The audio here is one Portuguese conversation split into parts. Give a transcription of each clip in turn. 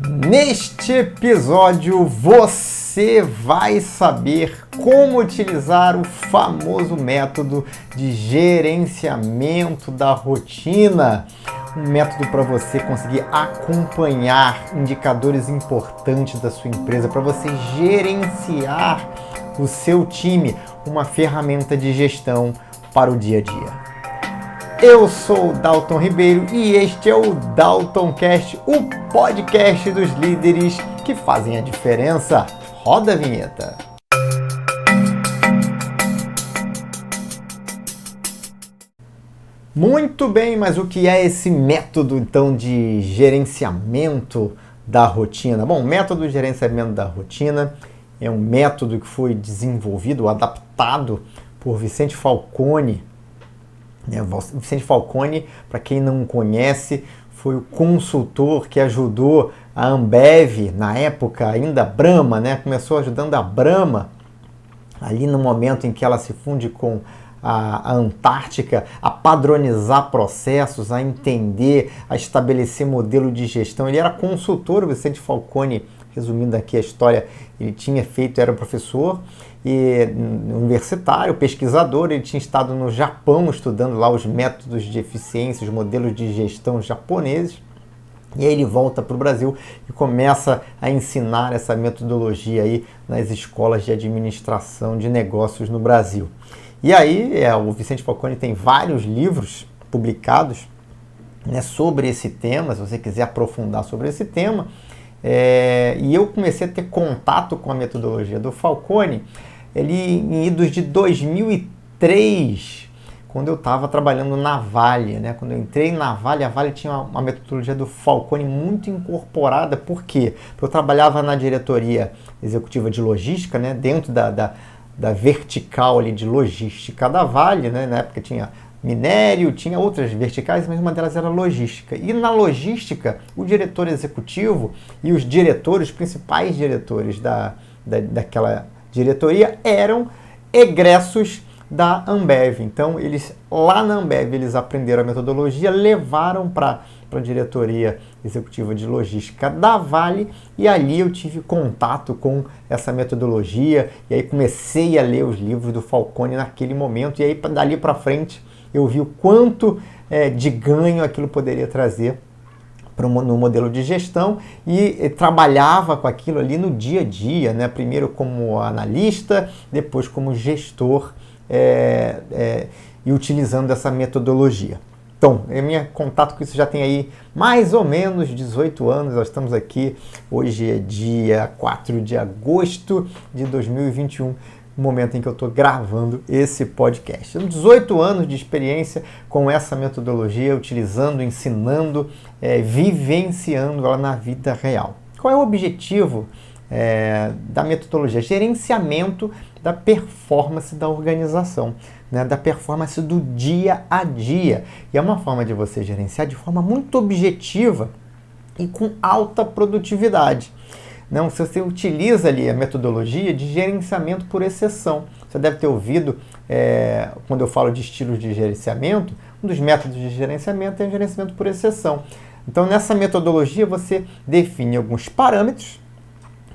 Neste episódio você vai saber como utilizar o famoso método de gerenciamento da rotina. Um método para você conseguir acompanhar indicadores importantes da sua empresa, para você gerenciar o seu time, uma ferramenta de gestão para o dia a dia. Eu sou o Dalton Ribeiro e este é o DaltonCast, o podcast dos líderes que fazem a diferença. Roda a vinheta. Muito bem, mas o que é esse método então de gerenciamento da rotina? Bom, o método de gerenciamento da rotina é um método que foi desenvolvido, adaptado por Vicente Falcone. Vicente Falcone, para quem não conhece, foi o consultor que ajudou a Ambev, na época ainda Brahma, começou ajudando a Brahma, ali no momento em que ela se funde com a Antártica, a padronizar processos, a entender, a estabelecer modelo de gestão. Ele era consultor, o Vicente Falcone, resumindo aqui a história, ele era professor universitário, pesquisador, ele tinha estado no Japão estudando lá os métodos de eficiência, os modelos de gestão japoneses, e aí ele volta para o Brasil e começa a ensinar essa metodologia aí nas escolas de administração de negócios no Brasil. E aí o Vicente Falcone tem vários livros publicados sobre esse tema, se você quiser aprofundar sobre esse tema. E eu comecei a ter contato com a metodologia do Falcone em idos de 2003, quando eu estava trabalhando na Vale. Quando eu entrei na Vale, a Vale tinha uma metodologia do Falcone muito incorporada. Por quê? Porque eu trabalhava na diretoria executiva de logística, dentro da vertical ali de logística da Vale. Na época tinha minério, tinha outras verticais, mas uma delas era logística. E na logística, o diretor executivo e os principais diretores daquela diretoria eram egressos da Ambev. Então, lá na Ambev, eles aprenderam a metodologia, levaram para a diretoria executiva de logística da Vale, e ali eu tive contato com essa metodologia, e aí comecei a ler os livros do Falcone naquele momento, e aí dali para frente eu vi o quanto de ganho aquilo poderia trazer no modelo de gestão, e trabalhava com aquilo ali no dia a dia, primeiro como analista, depois como gestor, e utilizando essa metodologia. Então, meu contato com isso já tem aí mais ou menos 18 anos, nós estamos aqui, hoje é dia 4 de agosto de 2021, no momento em que eu estou gravando esse podcast. São 18 anos de experiência com essa metodologia, utilizando, ensinando, vivenciando ela na vida real. Qual é o objetivo da metodologia? Gerenciamento da performance da organização, da performance do dia a dia. E é uma forma de você gerenciar de forma muito objetiva e com alta produtividade. Se você utiliza ali a metodologia de gerenciamento por exceção. Você deve ter ouvido, quando eu falo de estilos de gerenciamento, um dos métodos de gerenciamento é o gerenciamento por exceção. Então, nessa metodologia, você define alguns parâmetros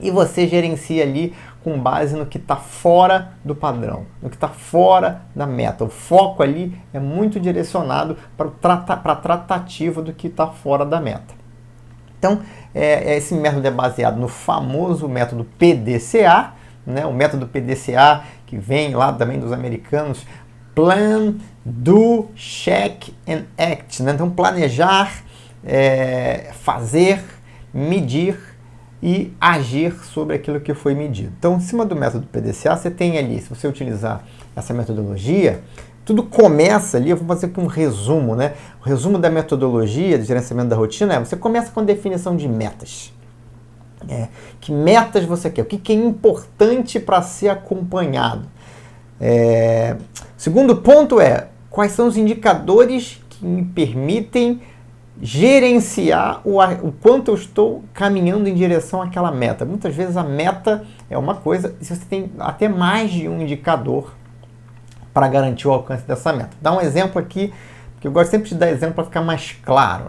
e você gerencia ali com base no que está fora do padrão, no que está fora da meta. O foco ali é muito direcionado para a tratativa do que está fora da meta. Então, esse método é baseado no famoso método PDCA, o método PDCA que vem lá também dos americanos, Plan, Do, Check and Act. Então, planejar, fazer, medir e agir sobre aquilo que foi medido. Então, em cima do método PDCA, você tem ali, se você utilizar essa metodologia, tudo começa ali, eu vou fazer aqui um resumo, O resumo da metodologia de gerenciamento da rotina você começa com a definição de metas. Que metas você quer? O que é importante para ser acompanhado? Segundo ponto quais são os indicadores que me permitem gerenciar o quanto eu estou caminhando em direção àquela meta. Muitas vezes a meta é uma coisa, e você tem até mais de um indicador para garantir o alcance dessa meta. Dá um exemplo aqui, que eu gosto sempre de dar exemplo para ficar mais claro,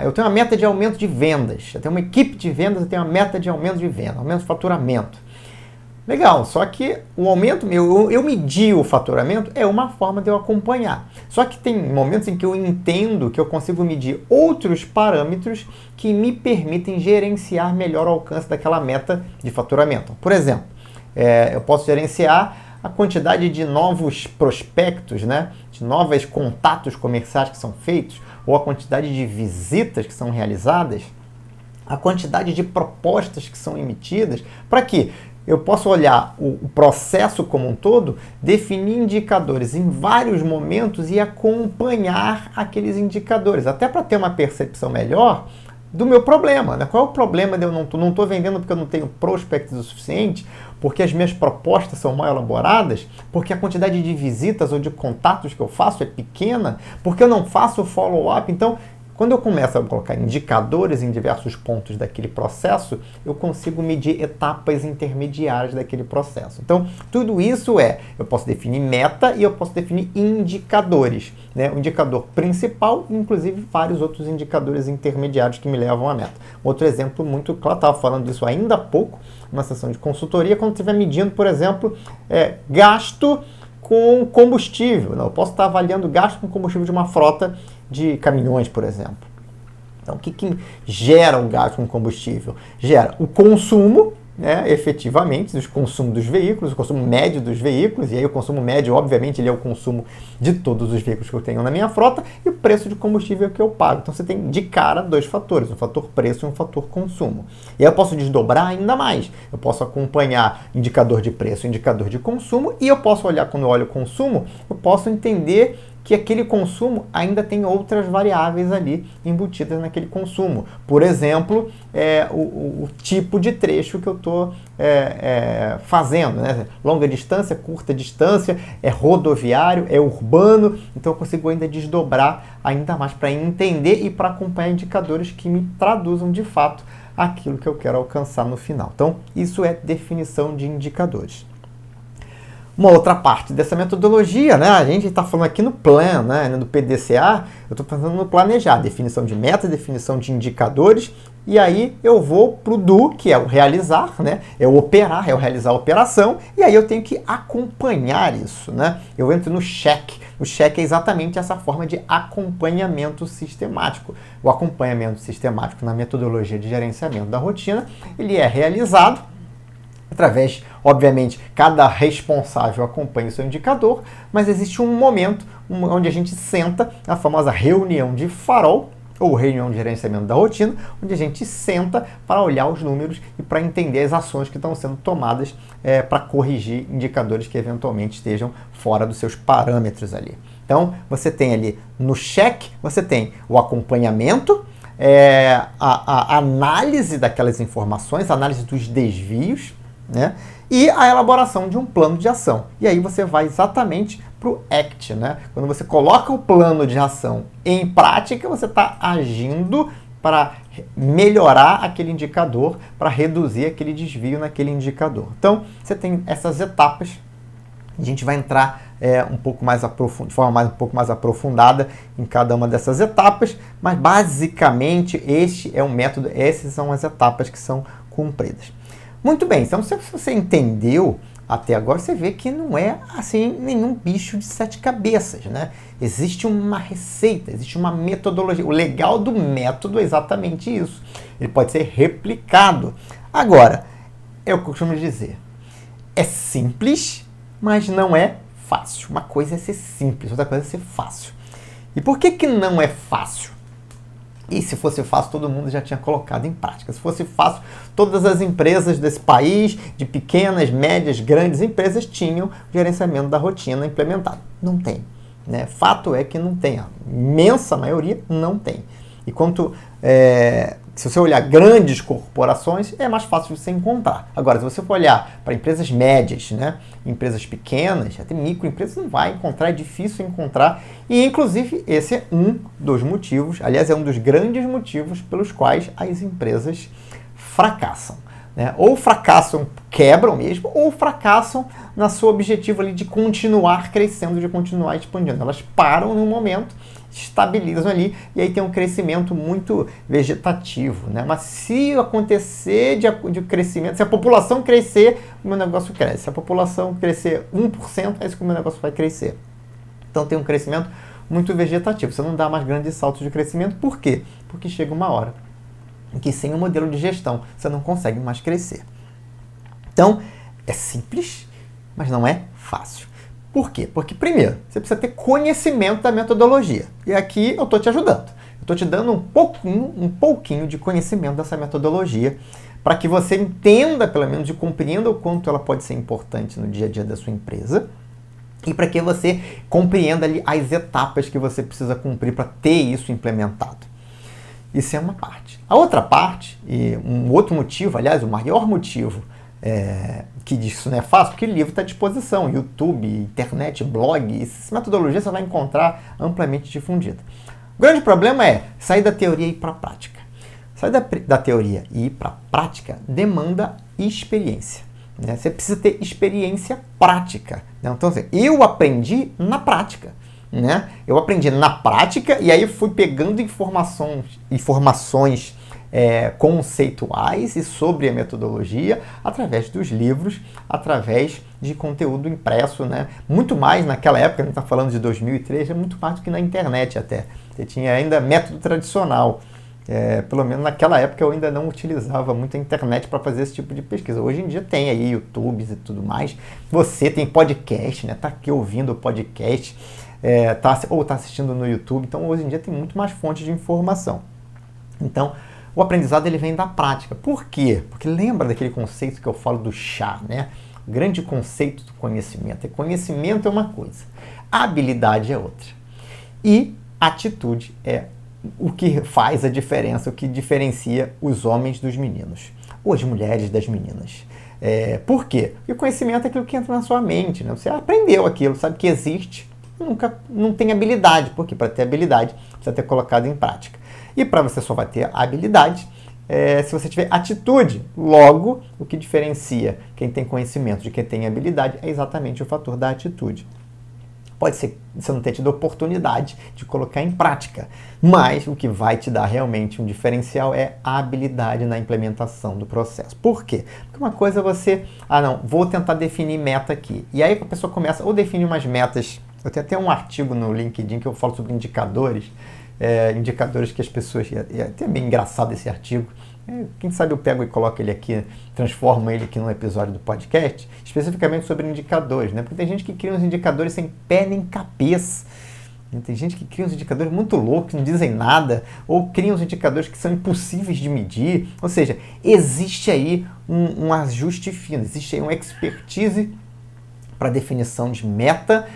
eu tenho uma meta de aumento de vendas, eu tenho uma equipe de vendas, eu tenho uma meta de aumento de venda, aumento de faturamento. Legal, só que o aumento meu, eu medir o faturamento é uma forma de eu acompanhar. Só que tem momentos em que eu entendo que eu consigo medir outros parâmetros que me permitem gerenciar melhor o alcance daquela meta de faturamento. Por exemplo, eu posso gerenciar a quantidade de novos prospectos, né, de novos contatos comerciais que são feitos, ou a quantidade de visitas que são realizadas, a quantidade de propostas que são emitidas, para quê? Eu posso olhar o processo como um todo, definir indicadores em vários momentos e acompanhar aqueles indicadores, até para ter uma percepção melhor do meu problema, né? Qual é o problema de eu não estou vendendo porque eu não tenho prospectos o suficiente, porque as minhas propostas são mal elaboradas, porque a quantidade de visitas ou de contatos que eu faço é pequena, porque eu não faço follow-up. Então, quando eu começo a colocar indicadores em diversos pontos daquele processo, eu consigo medir etapas intermediárias daquele processo. Então, tudo isso eu posso definir meta e eu posso definir indicadores, né? O indicador principal, inclusive vários outros indicadores intermediários que me levam à meta. Outro exemplo muito claro, estava falando disso ainda há pouco, numa sessão de consultoria, quando estiver medindo, por exemplo, gasto com combustível. Eu posso estar avaliando gasto com combustível de uma frota de caminhões, por exemplo. Então, o que gera o gasto com combustível? Gera o consumo, né, efetivamente, dos consumos dos veículos, o consumo médio dos veículos, e aí o consumo médio, obviamente, ele é o consumo de todos os veículos que eu tenho na minha frota, e o preço de combustível que eu pago. Então, você tem de cara dois fatores, um fator preço e um fator consumo. E aí eu posso desdobrar ainda mais. Eu posso acompanhar indicador de preço, indicador de consumo, e eu posso olhar, quando eu olho o consumo, eu posso entender que aquele consumo ainda tem outras variáveis ali embutidas naquele consumo. Por exemplo, o tipo de trecho que eu estou fazendo, né? Longa distância, curta distância, é rodoviário, é urbano, então eu consigo ainda desdobrar ainda mais para entender e para acompanhar indicadores que me traduzam de fato aquilo que eu quero alcançar no final. Então, isso é definição de indicadores. Uma outra parte dessa metodologia, né? A gente está falando aqui no plan, né? No PDCA, eu estou pensando no planejar, definição de meta, definição de indicadores, e aí eu vou para o do, que é o realizar, né? É o operar, é o realizar a operação, e aí eu tenho que acompanhar isso, né? Eu entro no check. O check é exatamente essa forma de acompanhamento sistemático. O acompanhamento sistemático na metodologia de gerenciamento da rotina, ele é realizado através, obviamente, cada responsável acompanha o seu indicador, mas existe um momento onde a gente senta, a famosa reunião de farol, ou reunião de gerenciamento da rotina, onde a gente senta para olhar os números e para entender as ações que estão sendo tomadas para corrigir indicadores que eventualmente estejam fora dos seus parâmetros ali. Então, você tem ali no check, você tem o acompanhamento, a análise daquelas informações, a análise dos desvios, né? E a elaboração de um plano de ação. E aí você vai exatamente para o ACT, né? Quando você coloca o plano de ação em prática, você está agindo para melhorar aquele indicador, para reduzir aquele desvio naquele indicador. Então, você tem essas etapas. A gente vai entrar um pouco mais de forma um pouco mais aprofundada em cada uma dessas etapas, mas basicamente este é um método, essas são as etapas que são cumpridas. Muito bem, então se você entendeu até agora, você vê que não é assim nenhum bicho de 7 cabeças, né? Existe uma receita, existe uma metodologia. O legal do método é exatamente isso. Ele pode ser replicado. Agora, eu costumo dizer, é simples, mas não é fácil. Uma coisa é ser simples, outra coisa é ser fácil. E por que não é fácil? E se fosse fácil, todo mundo já tinha colocado em prática. Se fosse fácil, todas as empresas desse país, de pequenas, médias, grandes empresas, tinham gerenciamento da rotina implementado. Não tem, né? Fato é que não tem. A imensa maioria não tem. E se você olhar grandes corporações, é mais fácil de você encontrar. Agora, se você for olhar para empresas médias, né, empresas pequenas, até microempresas, não vai encontrar, é difícil encontrar. E, inclusive, esse é um dos motivos, aliás, é um dos grandes motivos pelos quais as empresas fracassam, né? Ou fracassam, quebram mesmo, ou fracassam no seu objetivo ali de continuar crescendo, de continuar expandindo. Elas param num momento estabilizam ali e aí tem um crescimento muito vegetativo, né? Mas se acontecer de crescimento, se a população crescer, o meu negócio cresce. Se a população crescer 1%, é isso que o meu negócio vai crescer. Então tem um crescimento muito vegetativo. Você não dá mais grandes saltos de crescimento. Por quê? Porque chega uma hora em que sem o modelo de gestão você não consegue mais crescer. Então, é simples, mas não é fácil. Por quê? Porque, primeiro, você precisa ter conhecimento da metodologia. E aqui eu estou te ajudando. Eu estou te dando um pouquinho de conhecimento dessa metodologia para que você entenda, pelo menos, e compreenda o quanto ela pode ser importante no dia a dia da sua empresa e para que você compreenda ali as etapas que você precisa cumprir para ter isso implementado. Isso é uma parte. A outra parte, e um outro motivo, aliás, o maior motivo que isso não é fácil, porque o livro está à disposição, YouTube, internet, blog, essa metodologia você vai encontrar amplamente difundida. O grande problema é sair da teoria e ir para a prática. Sair da teoria e ir para a prática demanda experiência. Né? Você precisa ter experiência prática. Né? Então, assim, eu aprendi na prática. Né? Eu aprendi na prática e aí fui pegando informações conceituais e sobre a metodologia através dos livros, através de conteúdo impresso, né? Muito mais naquela época, a gente está falando de 2003, é muito mais do que na internet até. Você tinha ainda método tradicional. Pelo menos naquela época eu ainda não utilizava muito a internet para fazer esse tipo de pesquisa. Hoje em dia tem aí YouTubes e tudo mais. Você tem podcast, né? Tá aqui ouvindo o podcast, ou tá assistindo no YouTube. Então hoje em dia tem muito mais fontes de informação. Então o aprendizado ele vem da prática. Por quê? Porque lembra daquele conceito que eu falo do chá, né? O grande conceito do conhecimento. Conhecimento é uma coisa, a habilidade é outra. E atitude é o que faz a diferença, o que diferencia os homens dos meninos, ou as mulheres das meninas. Por quê? Porque o conhecimento é aquilo que entra na sua mente, né? Você aprendeu aquilo, sabe que existe, não tem habilidade, porque para ter habilidade precisa ter colocado em prática. E para você só vai ter habilidade se você tiver atitude. Logo, o que diferencia quem tem conhecimento de quem tem habilidade é exatamente o fator da atitude. Pode ser que você não tenha tido oportunidade de colocar em prática, mas o que vai te dar realmente um diferencial é a habilidade na implementação do processo. Por quê? Porque uma coisa é você, vou tentar definir meta aqui. E aí a pessoa começa, ou define umas metas. Eu tenho até um artigo no LinkedIn que eu falo sobre indicadores, indicadores que as pessoas... É até bem engraçado esse artigo. Quem sabe eu pego e coloco ele aqui, transformo ele aqui num episódio do podcast, especificamente sobre indicadores, né? Porque tem gente que cria uns indicadores sem pé nem cabeça. Tem gente que cria uns indicadores muito loucos, que não dizem nada, ou cria uns indicadores que são impossíveis de medir. Ou seja, existe aí um ajuste fino, existe aí uma expertise para definição de meta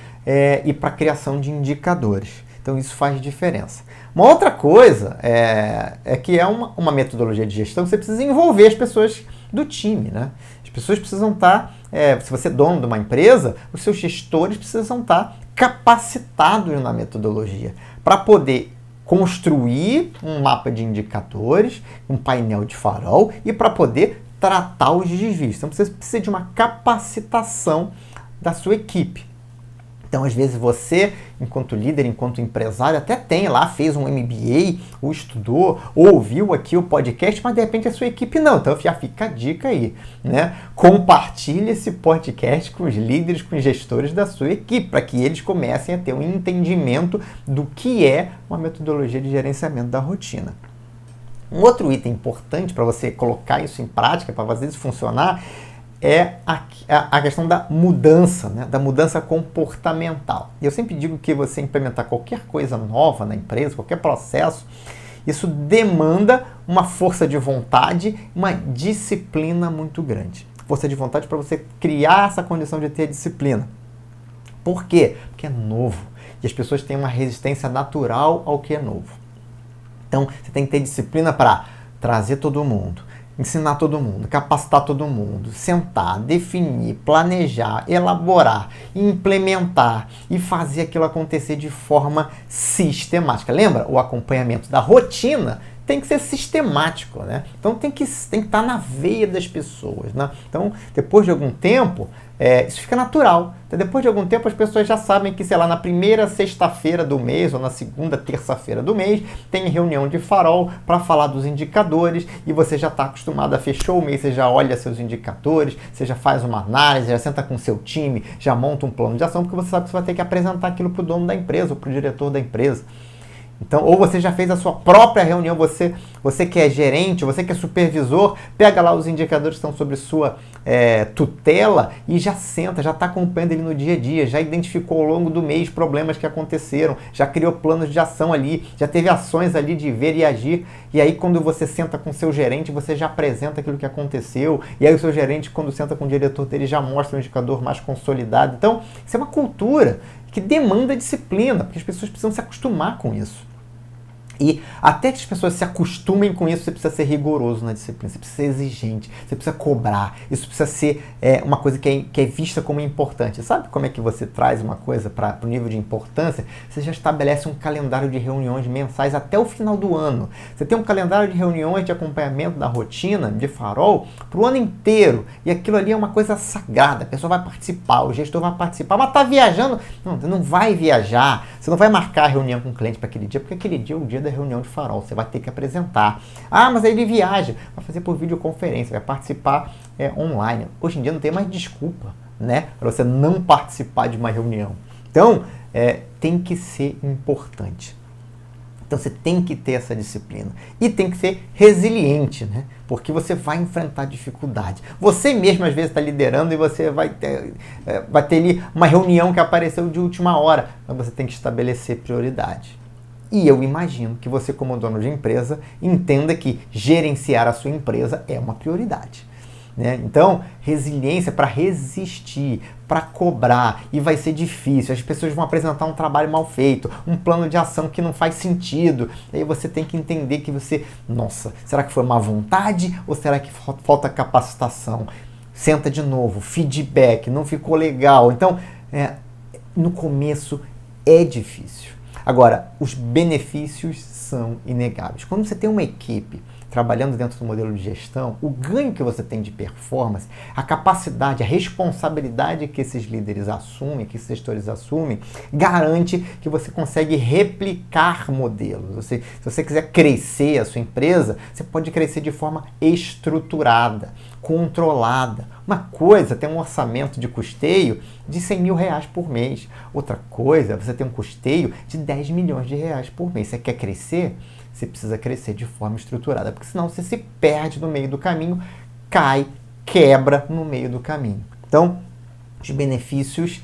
e para criação de indicadores. Então isso faz diferença. Uma outra coisa é que é uma metodologia de gestão que você precisa envolver as pessoas do time, né? As pessoas precisam estar, se você é dono de uma empresa, os seus gestores precisam estar capacitados na metodologia para poder construir um mapa de indicadores, um painel de farol e para poder tratar os desvios. Então você precisa de uma capacitação da sua equipe. Então, às vezes, você, enquanto líder, enquanto empresário, até tem lá, fez um MBA, ou estudou, ou ouviu aqui o podcast, mas de repente a sua equipe não. Então, já fica a dica aí, né? Compartilhe esse podcast com os líderes, com os gestores da sua equipe, para que eles comecem a ter um entendimento do que é uma metodologia de gerenciamento da rotina. Um outro item importante para você colocar isso em prática, para fazer isso funcionar, é a questão da mudança, né? Da mudança comportamental. Eu sempre digo que você implementar qualquer coisa nova na empresa, qualquer processo, isso demanda uma força de vontade, uma disciplina muito grande. Força de vontade para você criar essa condição de ter disciplina. Por quê? Porque é novo. E as pessoas têm uma resistência natural ao que é novo. Então, você tem que ter disciplina para trazer todo mundo, ensinar todo mundo, capacitar todo mundo, sentar, definir, planejar, elaborar, implementar e fazer aquilo acontecer de forma sistemática. Lembra? O acompanhamento da rotina tem que ser sistemático, né? Então tem que estar na veia das pessoas, né? Então, depois de algum tempo, isso fica natural. Então, depois de algum tempo, as pessoas já sabem que, sei lá, na primeira sexta-feira do mês ou na segunda terça-feira do mês, tem reunião de farol para falar dos indicadores e você já está acostumado a fechar o mês, você já olha seus indicadores, você já faz uma análise, já senta com seu time, já monta um plano de ação, porque você sabe que você vai ter que apresentar aquilo para o dono da empresa ou para o diretor da empresa. Então, ou você já fez a sua própria reunião, você que é gerente, você que é supervisor, pega lá os indicadores que estão sobre sua tutela e já senta, já está acompanhando ele no dia a dia, já identificou ao longo do mês problemas que aconteceram, já criou planos de ação ali, já teve ações ali de ver e agir, e aí quando você senta com o seu gerente, você já apresenta aquilo que aconteceu, e aí o seu gerente, quando senta com o diretor dele, já mostra um indicador mais consolidado. Então, isso é uma cultura que demanda disciplina, porque as pessoas precisam se acostumar com isso. E até que as pessoas se acostumem com isso, você precisa ser rigoroso na disciplina, você precisa ser exigente, você precisa cobrar, isso precisa ser uma coisa que é vista como importante. Sabe como é que você traz uma coisa para o nível de importância? Você já estabelece um calendário de reuniões mensais até o final do ano. Você tem um calendário de reuniões de acompanhamento da rotina, de farol, para o ano inteiro. E aquilo ali é uma coisa sagrada, a pessoa vai participar, o gestor vai participar, mas está viajando. Não, você não vai viajar, você não vai marcar a reunião com o cliente para aquele dia, porque aquele dia é o dia da reunião de farol, você vai ter que apresentar. Ah, mas aí ele viaja, vai fazer por videoconferência, vai participar online. Hoje em dia não tem mais desculpa, né, para você não participar de uma reunião. Então, tem que ser importante. Então você tem que ter essa disciplina. E tem que ser resiliente, né? Porque você vai enfrentar dificuldade. Você mesmo às vezes está liderando e você vai ter ali uma reunião que apareceu de última hora. Mas você tem que estabelecer prioridade. E eu imagino que você, como dono de empresa, entenda que gerenciar a sua empresa é uma prioridade. Né? Então, resiliência para resistir, para cobrar, e vai ser difícil. As pessoas vão apresentar um trabalho mal feito, um plano de ação que não faz sentido. Aí você tem que entender que nossa, será que foi má vontade ou será que falta capacitação? Senta de novo, feedback, não ficou legal. Então, no começo é difícil. Agora, os benefícios são inegáveis. Quando você tem uma equipe trabalhando dentro do modelo de gestão, o ganho que você tem de performance, a capacidade, a responsabilidade que esses líderes assumem, que esses gestores assumem, garante que você consegue replicar modelos. Se você quiser crescer a sua empresa, você pode crescer de forma estruturada, controlada. Uma coisa é ter um orçamento de custeio de R$100 mil por mês. Outra coisa é você ter um custeio de R$10 milhões por mês. Você quer crescer? Você precisa crescer de forma estruturada, porque senão você se perde no meio do caminho, cai, quebra no meio do caminho. Então, os benefícios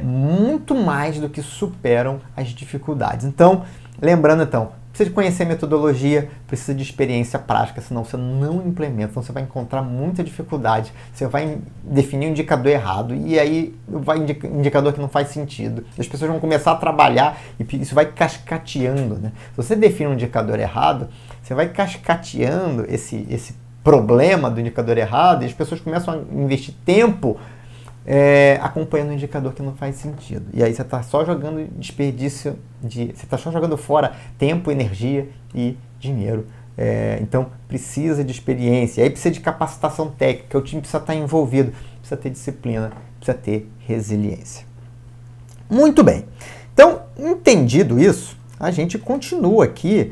muito mais do que superam as dificuldades. Então, lembrando, precisa de conhecer a metodologia, precisa de experiência prática, senão você não implementa, senão você vai encontrar muita dificuldade, você vai definir um indicador errado e aí vai indicador que não faz sentido. As pessoas vão começar a trabalhar e isso vai cascateando, né? Se você define um indicador errado, você vai cascateando esse problema do indicador errado e as pessoas começam a investir tempo acompanhando um indicador que não faz sentido. E aí você está só jogando desperdício, você está só jogando fora tempo, energia e dinheiro. Então precisa de experiência, aí precisa de capacitação técnica, o time precisa estar envolvido, precisa ter disciplina, precisa ter resiliência. Muito bem. Então, entendido isso, a gente continua aqui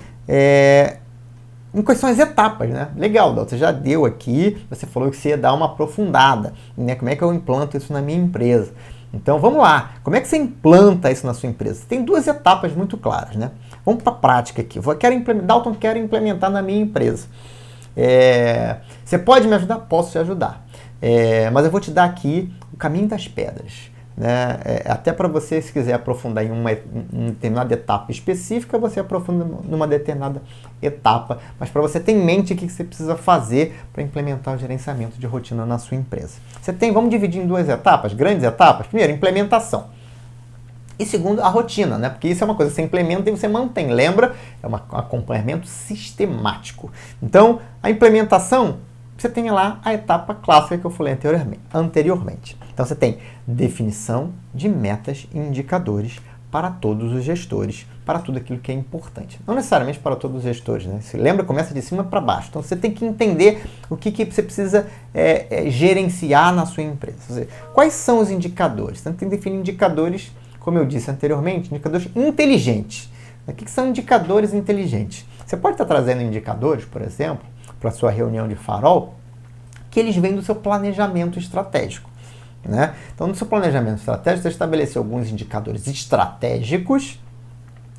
em quais são as etapas, né? Legal, Dal, você já deu aqui, você falou que você ia dar uma aprofundada, né? Como é que eu implanto isso na minha empresa? Então, vamos lá. Como é que você implanta isso na sua empresa? Tem duas etapas muito claras, né? Vamos para a prática aqui. Dalton, quero implementar na minha empresa. Você pode me ajudar? Posso te ajudar. Mas eu vou te dar aqui o caminho das pedras. Né? Até para você, se quiser aprofundar em uma determinada etapa específica, você aprofunda numa determinada etapa, mas para você ter em mente o que você precisa fazer para implementar o gerenciamento de rotina na sua empresa. Vamos dividir em duas etapas, grandes etapas. Primeiro, implementação. E segundo, a rotina, né? Porque isso é uma coisa que você implementa e você mantém. Lembra? É um acompanhamento sistemático. Então, a implementação, você tem lá a etapa clássica que eu falei anteriormente. Então, você tem definição de metas e indicadores para todos os gestores para tudo aquilo que é importante. Não necessariamente para todos os gestores, né? Se lembra, começa de cima para baixo. Então você tem que entender o que você precisa gerenciar na sua empresa. Ou seja, quais são os indicadores? Você tem que definir indicadores, como eu disse anteriormente, indicadores inteligentes. O que são indicadores inteligentes? Você pode estar trazendo indicadores, por exemplo, para a sua reunião de farol, que eles vêm do seu planejamento estratégico, né? Então, no seu planejamento estratégico, você estabeleceu alguns indicadores estratégicos,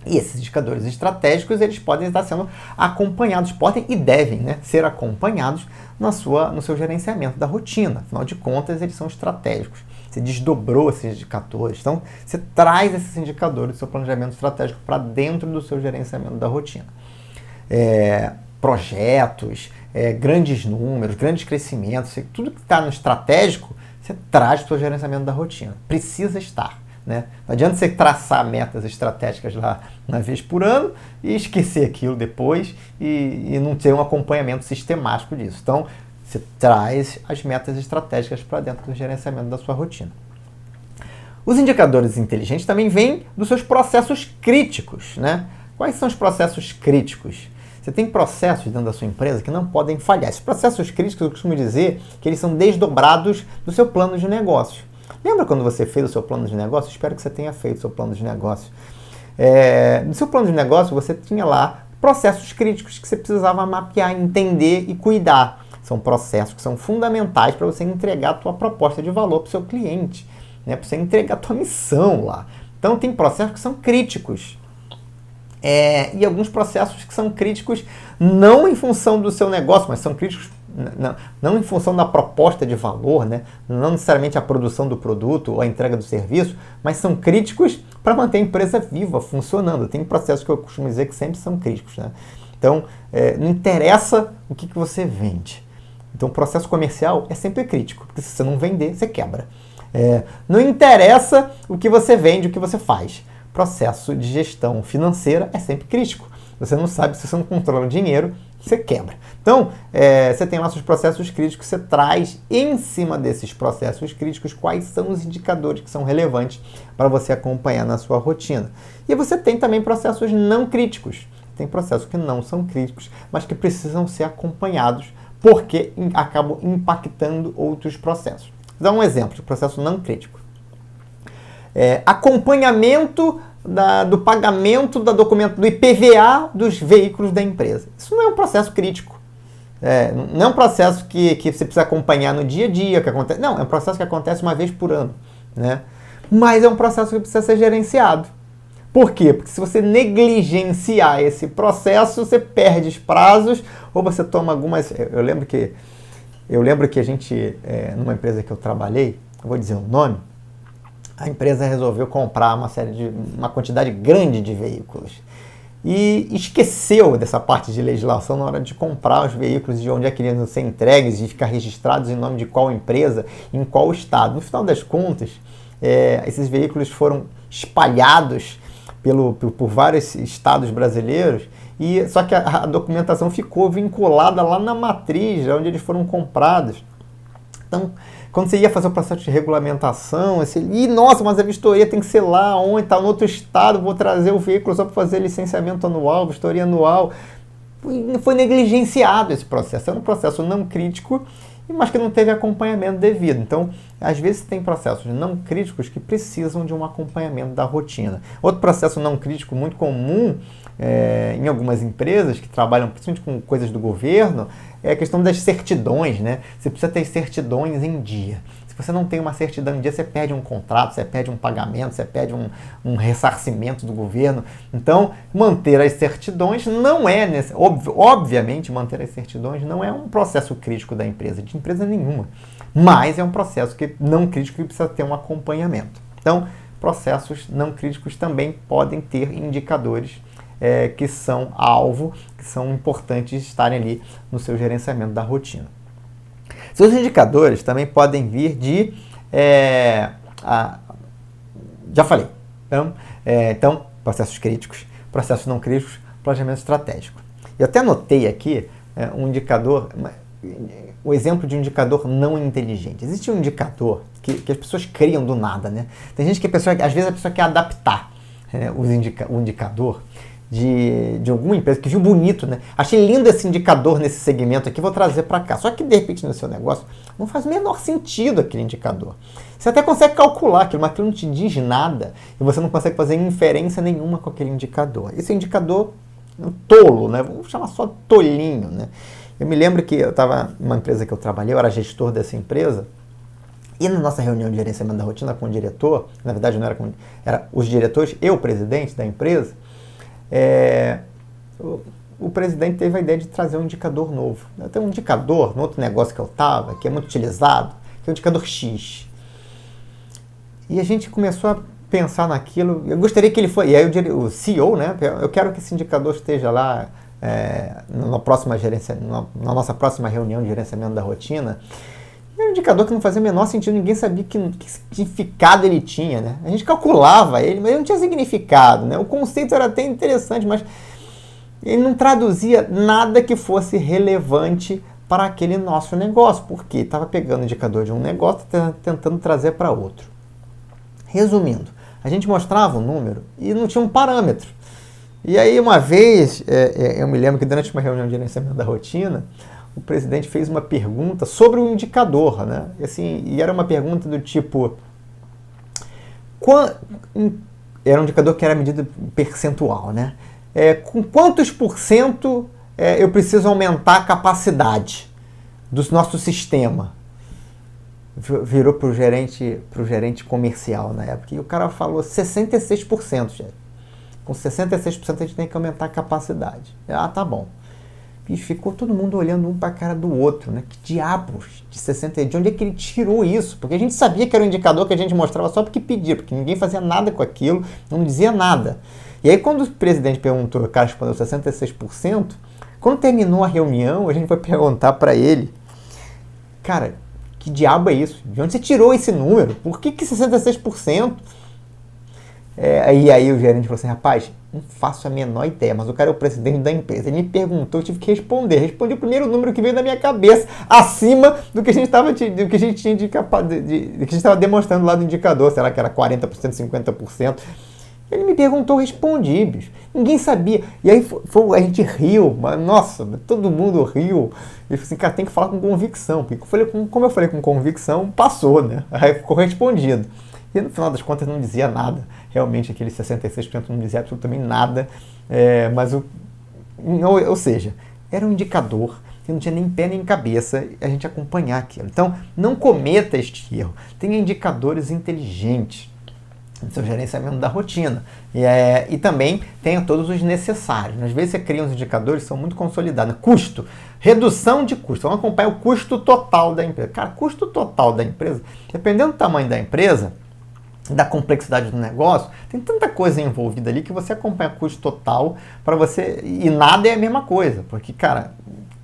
e esses indicadores estratégicos, eles podem estar sendo acompanhados, podem e devem, né, ser acompanhados no seu gerenciamento da rotina. Afinal de contas, eles são estratégicos. Você desdobrou esses indicadores. Então, você traz esses indicadores do seu planejamento estratégico para dentro do seu gerenciamento da rotina. Projetos, grandes números, grandes crescimentos, tudo que está no estratégico, você traz para o seu gerenciamento da rotina. Precisa estar, né? Não adianta você traçar metas estratégicas lá uma vez por ano e esquecer aquilo depois e não ter um acompanhamento sistemático disso. Então, você traz as metas estratégicas para dentro do gerenciamento da sua rotina. Os indicadores inteligentes também vêm dos seus processos críticos, né? Quais são os processos críticos? Você tem processos dentro da sua empresa que não podem falhar. Esses processos críticos, eu costumo dizer que eles são desdobrados do seu plano de negócio. Lembra quando você fez o seu plano de negócio? Espero que você tenha feito o seu plano de negócio. No seu plano de negócio, você tinha lá processos críticos que você precisava mapear, entender e cuidar. São processos que são fundamentais para você entregar a tua proposta de valor para o seu cliente, né? Para você entregar a tua missão lá. Então, tem processos que são críticos. E alguns processos que são críticos não em função do seu negócio, mas são críticos não em função da proposta de valor, né? Não necessariamente a produção do produto ou a entrega do serviço, mas são críticos para manter a empresa viva, funcionando. Tem processos que eu costumo dizer que sempre são críticos, né? Então, não interessa o que você vende. Então, o processo comercial é sempre crítico, porque se você não vender, você quebra. Não interessa o que você vende, o que você faz. Processo de gestão financeira é sempre crítico. Você não sabe, se você não controla o dinheiro, você quebra. Então, você tem lá seus processos críticos, você traz em cima desses processos críticos quais são os indicadores que são relevantes para você acompanhar na sua rotina. E você tem também processos não críticos. Tem processos que não são críticos, mas que precisam ser acompanhados porque acabam impactando outros processos. Vou dar um exemplo de processo não crítico. Acompanhamento do pagamento do IPVA dos veículos da empresa. Isso não é um processo crítico. Não é um processo que você precisa acompanhar no dia a dia. Não, é um processo que acontece uma vez por ano, né? Mas é um processo que precisa ser gerenciado. Por quê? Porque se você negligenciar esse processo, você perde os prazos ou você toma algumas... Eu lembro que a gente, numa empresa que eu trabalhei, eu vou dizer o nome, a empresa resolveu comprar uma quantidade grande de veículos e esqueceu dessa parte de legislação na hora de comprar os veículos, de onde é que eles iam ser entregues e ficar registrados em nome de qual empresa, em qual estado. No final das contas, esses veículos foram espalhados por vários estados brasileiros, só que a documentação ficou vinculada lá na matriz, onde eles foram comprados. Então, quando você ia fazer o processo de regulamentação, nossa, mas a vistoria tem que ser lá, onde está, no outro estado, vou trazer o veículo só para fazer licenciamento anual, vistoria anual. Foi negligenciado esse processo. Era um processo não crítico, mas que não teve acompanhamento devido. Então, às vezes tem processos não críticos que precisam de um acompanhamento da rotina. Outro processo não crítico muito comum em algumas empresas que trabalham principalmente com coisas do governo é a questão das certidões, né? Você precisa ter certidões em dia. Se você não tem uma certidão em dia, você perde um contrato, você perde um pagamento, você perde um ressarcimento do governo. Então, manter as certidões não é... Obviamente, manter as certidões não é um processo crítico da empresa, de empresa nenhuma. Mas é um processo não crítico que precisa ter um acompanhamento. Então, processos não críticos também podem ter indicadores que são alvo, que são importantes estarem ali no seu gerenciamento da rotina. Seus indicadores também podem vir de... já falei. Então, processos críticos, processos não críticos, planejamento estratégico. Eu até anotei aqui um indicador, o exemplo de um indicador não inteligente. Existe um indicador que as pessoas criam do nada, né? Tem gente que às vezes a pessoa quer adaptar. o indicador de alguma empresa que viu bonito, né? Achei lindo esse indicador nesse segmento aqui, vou trazer para cá. Só que, de repente, no seu negócio, não faz o menor sentido aquele indicador. Você até consegue calcular aquilo, mas aquilo não te diz nada e você não consegue fazer inferência nenhuma com aquele indicador. Esse indicador é um tolo, né? Vamos chamar só tolinho, né? Eu me lembro que eu estava numa empresa que eu trabalhei, eu era gestor dessa empresa, e na nossa reunião de gerenciamento da rotina com o diretor, na verdade não era os diretores e o presidente da empresa, o presidente teve a ideia de trazer um indicador novo. Tem um indicador no outro negócio que eu estava, que é muito utilizado, que é o indicador X. E a gente começou a pensar naquilo, eu gostaria que ele fosse, e aí o CEO, né, eu quero que esse indicador esteja lá na nossa próxima reunião de gerenciamento da rotina. É um indicador que não fazia o menor sentido, ninguém sabia que significado ele tinha, né? A gente calculava ele, mas ele não tinha significado, né? O conceito era até interessante, mas ele não traduzia nada que fosse relevante para aquele nosso negócio, porque estava pegando o indicador de um negócio e tentando trazer para outro. Resumindo, a gente mostrava um número e não tinha um parâmetro. E aí, uma vez, eu me lembro que durante uma reunião de gerenciamento da rotina, o presidente fez uma pergunta sobre o indicador, né? E era uma pergunta do tipo... Era um indicador que era medida percentual, né? Com quantos por cento eu preciso aumentar a capacidade do nosso sistema? Virou para o gerente comercial na época. E o cara falou 66%, chefe. Com 66% a gente tem que aumentar a capacidade. Ah, tá bom. E ficou todo mundo olhando um para a cara do outro, né? Que diabos de 60%? De onde é que ele tirou isso? Porque a gente sabia que era um indicador que a gente mostrava só porque pedia, porque ninguém fazia nada com aquilo, não dizia nada. E aí quando o presidente perguntou, o cara respondeu 66%, quando terminou a reunião, a gente foi perguntar para ele, cara, que diabo é isso? De onde você tirou esse número? Por que 66%? E aí o gerente falou assim, rapaz, não faço a menor ideia, mas o cara é o presidente da empresa. Ele me perguntou, eu tive que responder. Respondi o primeiro número que veio da minha cabeça, acima do que a gente estava demonstrando lá no indicador. Será que era 40%, 50%? Ele me perguntou, eu respondi, bicho. Ninguém sabia. E aí a gente riu, mas, nossa, todo mundo riu. Ele falou assim, cara, tem que falar com convicção. Porque como eu falei com convicção, passou, né? Aí ficou respondido. E no final das contas não dizia nada. Realmente aquele 66% não dizia absolutamente nada. Ou seja, era um indicador que não tinha nem pé nem cabeça a gente acompanhar aquilo. Então, não cometa este erro. Tenha indicadores inteligentes no seu gerenciamento da rotina. E também tenha todos os necessários. Às vezes você cria uns indicadores que são muito consolidados. Custo, redução de custo. Vamos acompanhar o custo total da empresa. Cara, custo total da empresa, dependendo do tamanho da empresa, da complexidade do negócio, tem tanta coisa envolvida ali que você acompanha custo total para você, e nada é a mesma coisa, porque, cara,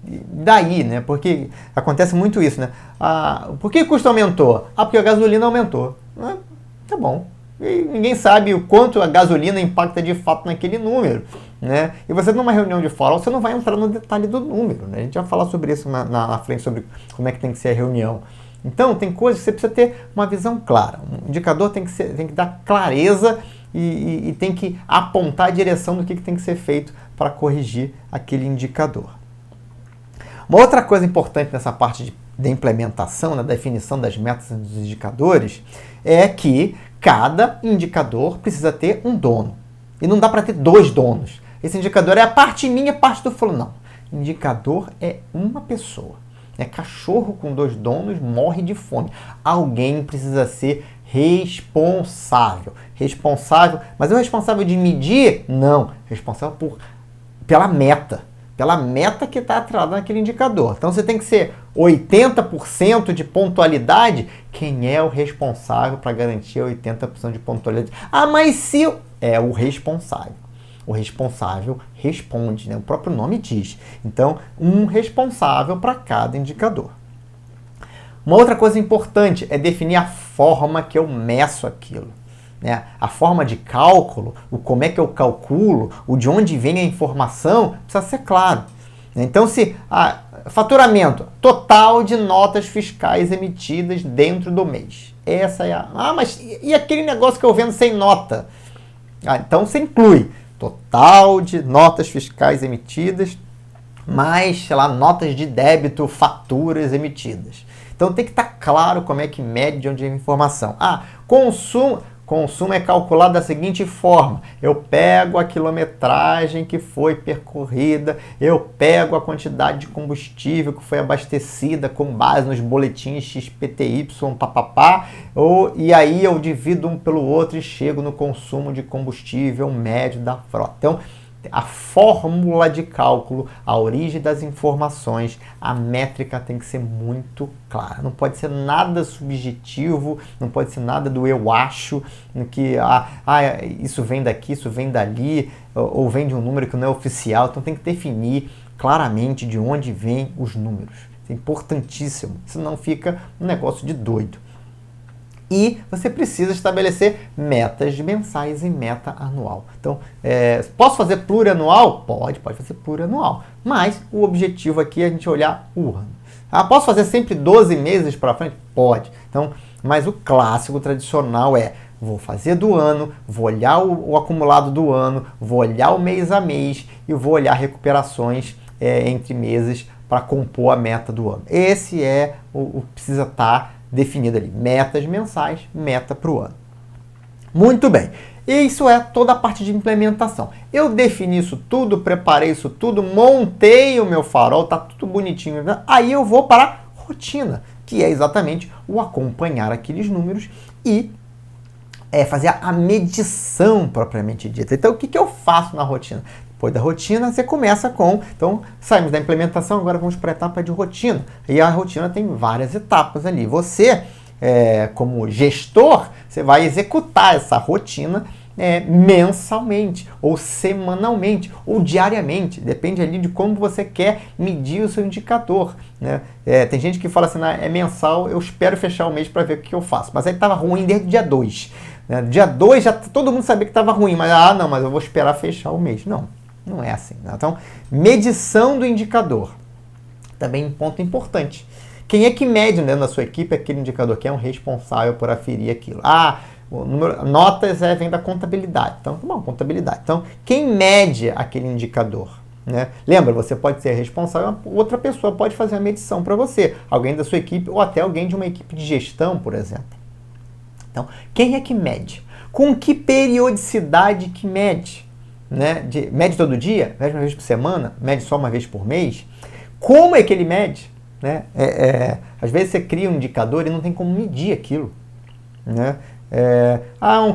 daí, né, porque acontece muito isso, né, por que o custo aumentou? Porque a gasolina aumentou, tá bom, e ninguém sabe o quanto a gasolina impacta de fato naquele número, né, e você numa reunião de fórum, você não vai entrar no detalhe do número, né, a gente vai falar sobre isso na frente, sobre como é que tem que ser a reunião. Então, tem coisas que você precisa ter uma visão clara. Um indicador tem que dar clareza e tem que apontar a direção do que tem que ser feito para corrigir aquele indicador. Uma outra coisa importante nessa parte de implementação, na definição das metas e dos indicadores, é que cada indicador precisa ter um dono. E não dá para ter dois donos. Esse indicador é a parte minha, a parte do fulano. Não. Indicador é uma pessoa. Cachorro com dois donos morre de fome. Alguém precisa ser responsável. Responsável, mas é o responsável de medir? Não. Responsável pela meta. Pela meta que está atrelada naquele indicador. Então você tem que ser 80% de pontualidade. Quem é o responsável para garantir 80% de pontualidade? Mas se é o responsável. O responsável responde, né? O próprio nome diz. Então, um responsável para cada indicador. Uma outra coisa importante é definir a forma que eu meço aquilo, né? A forma de cálculo, o como é que eu calculo, o de onde vem a informação, precisa ser claro. Então, faturamento total de notas fiscais emitidas dentro do mês. Essa é mas e aquele negócio que eu vendo sem nota? Então você inclui total de notas fiscais emitidas, mais, sei lá, notas de débito, faturas emitidas. Então tem que estar claro como é que mede de onde vem a informação. Consumo é calculado da seguinte forma: eu pego a quilometragem que foi percorrida, eu pego a quantidade de combustível que foi abastecida com base nos boletins XPTY, papapá, e aí eu divido um pelo outro e chego no consumo de combustível médio da frota. Então, a fórmula de cálculo, a origem das informações, a métrica tem que ser muito clara. Não pode ser nada subjetivo, não pode ser nada do eu acho, que isso vem daqui, isso vem dali, ou vem de um número que não é oficial. Então tem que definir claramente de onde vêm os números. Isso é importantíssimo, senão fica um negócio de doido. E você precisa estabelecer metas mensais e meta anual. Então, posso fazer plurianual? Pode fazer plurianual. Mas o objetivo aqui é a gente olhar o ano. Posso fazer sempre 12 meses para frente? Pode. Então, mas o clássico tradicional vou fazer do ano, vou olhar o acumulado do ano, vou olhar o mês a mês e vou olhar recuperações entre meses para compor a meta do ano. Esse é o que precisa estar definido ali, metas mensais, meta para o ano. Muito bem, isso é toda a parte de implementação. Eu defini isso tudo, preparei isso tudo, montei o meu farol, tá tudo bonitinho. Aí eu vou para a rotina, que é exatamente o acompanhar aqueles números e fazer a medição propriamente dita. Então, o que eu faço na rotina? Depois da rotina, você começa então, saímos da implementação, agora vamos para a etapa de rotina. E a rotina tem várias etapas ali. Você, como gestor, você vai executar essa rotina mensalmente, ou semanalmente, ou diariamente. Depende ali de como você quer medir o seu indicador, né? Tem gente que fala assim, é mensal, eu espero fechar o mês para ver o que eu faço. Mas aí estava ruim desde o dia 2. Né? Dia 2 já todo mundo sabia que estava ruim, mas mas eu vou esperar fechar o mês. Não é assim. Né? Então, medição do indicador. Também um ponto importante. Quem é que mede dentro da sua equipe aquele indicador? Quem é um responsável por aferir aquilo? O número, notas vem da contabilidade. Então, contabilidade. Então, quem mede aquele indicador? Né? Lembra, você pode ser responsável, outra pessoa pode fazer a medição para você. Alguém da sua equipe ou até alguém de uma equipe de gestão, por exemplo. Então, quem é que mede? Com que periodicidade que mede? Né? Mede todo dia? Mede uma vez por semana? Mede só uma vez por mês? Como é que ele mede? Né? Às vezes você cria um indicador e não tem como medir aquilo. Né?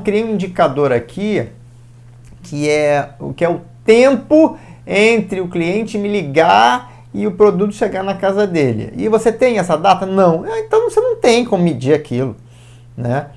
Criei um indicador aqui que é o tempo entre o cliente me ligar e o produto chegar na casa dele. E você tem essa data? Não. Então você não tem como medir aquilo. Né?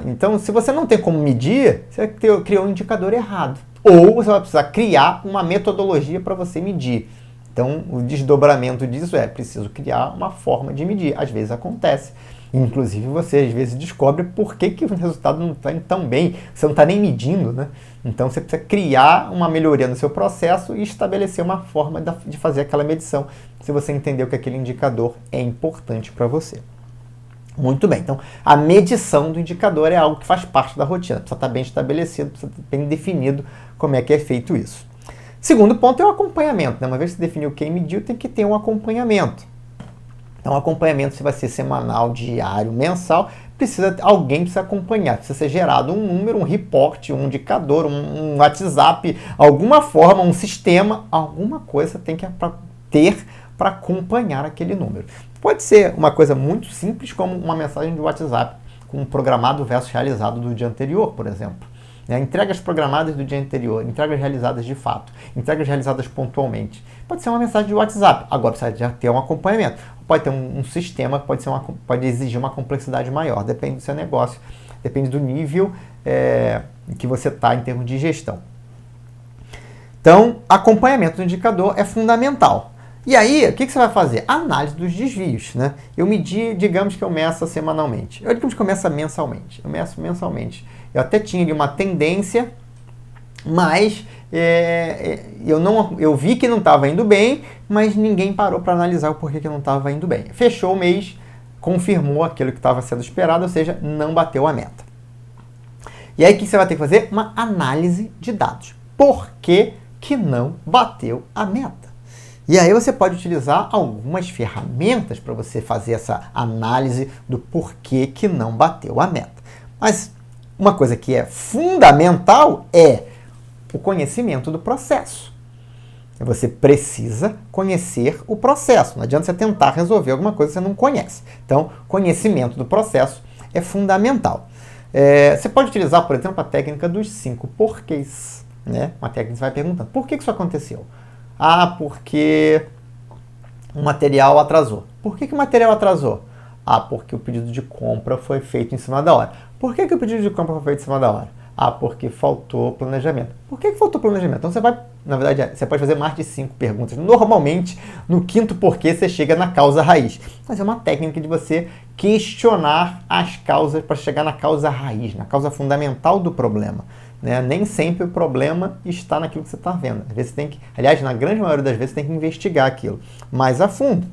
Então, se você não tem como medir, você criou um indicador errado. Ou você vai precisar criar uma metodologia para você medir. Então, o desdobramento disso preciso criar uma forma de medir. Às vezes acontece. Inclusive, você às vezes descobre por que o resultado não está indo tão bem. Você não está nem medindo, né? Então, você precisa criar uma melhoria no seu processo e estabelecer uma forma de fazer aquela medição, se você entendeu que aquele indicador é importante para você. Muito bem, então a medição do indicador é algo que faz parte da rotina, precisa estar bem estabelecido, precisa estar bem definido como é que é feito isso. Segundo ponto é o acompanhamento, né? Uma vez que você definiu quem mediu, tem que ter um acompanhamento. Então o acompanhamento, se vai ser semanal, diário, mensal, alguém precisa acompanhar, precisa ser gerado um número, um report, um indicador, um WhatsApp, alguma forma, um sistema, alguma coisa tem que ter para acompanhar aquele número. Pode ser uma coisa muito simples, como uma mensagem de WhatsApp com um programado versus realizado do dia anterior, por exemplo. Entregas programadas do dia anterior, entregas realizadas de fato, entregas realizadas pontualmente. Pode ser uma mensagem de WhatsApp, agora precisa já ter um acompanhamento. Pode ter um sistema que pode exigir uma complexidade maior, depende do seu negócio, depende do nível que você está em termos de gestão. Então, acompanhamento do indicador é fundamental. E aí, o que você vai fazer? Análise dos desvios, né? Eu medi, digamos que eu meço semanalmente. Digamos que eu meço mensalmente. Eu meço mensalmente. Eu até tinha ali uma tendência, mas eu vi que não estava indo bem, mas ninguém parou para analisar o porquê que não estava indo bem. Fechou o mês, confirmou aquilo que estava sendo esperado, ou seja, não bateu a meta. E aí o que você vai ter que fazer? Uma análise de dados. Por que que não bateu a meta? E aí você pode utilizar algumas ferramentas para você fazer essa análise do porquê que não bateu a meta. Mas uma coisa que é fundamental é o conhecimento do processo. Você precisa conhecer o processo. Não adianta você tentar resolver alguma coisa que você não conhece. Então, conhecimento do processo é fundamental. Você pode utilizar, por exemplo, a técnica dos 5 porquês. Né? Uma técnica que você vai perguntando, por que isso aconteceu? Ah, porque o material atrasou. Por que o material atrasou? Ah, porque o pedido de compra foi feito em cima da hora. Por que o pedido de compra foi feito em cima da hora? Ah, porque faltou planejamento. Por que faltou planejamento? Então você vai, na verdade, você pode fazer mais de 5 perguntas. Normalmente, no 5º porquê, você chega na causa raiz. Mas é uma técnica de você questionar as causas para chegar na causa raiz, na causa fundamental do problema. Né? Nem sempre o problema está naquilo que você está vendo. Às vezes você tem que, aliás, na grande maioria das vezes, você tem que investigar aquilo mais a fundo.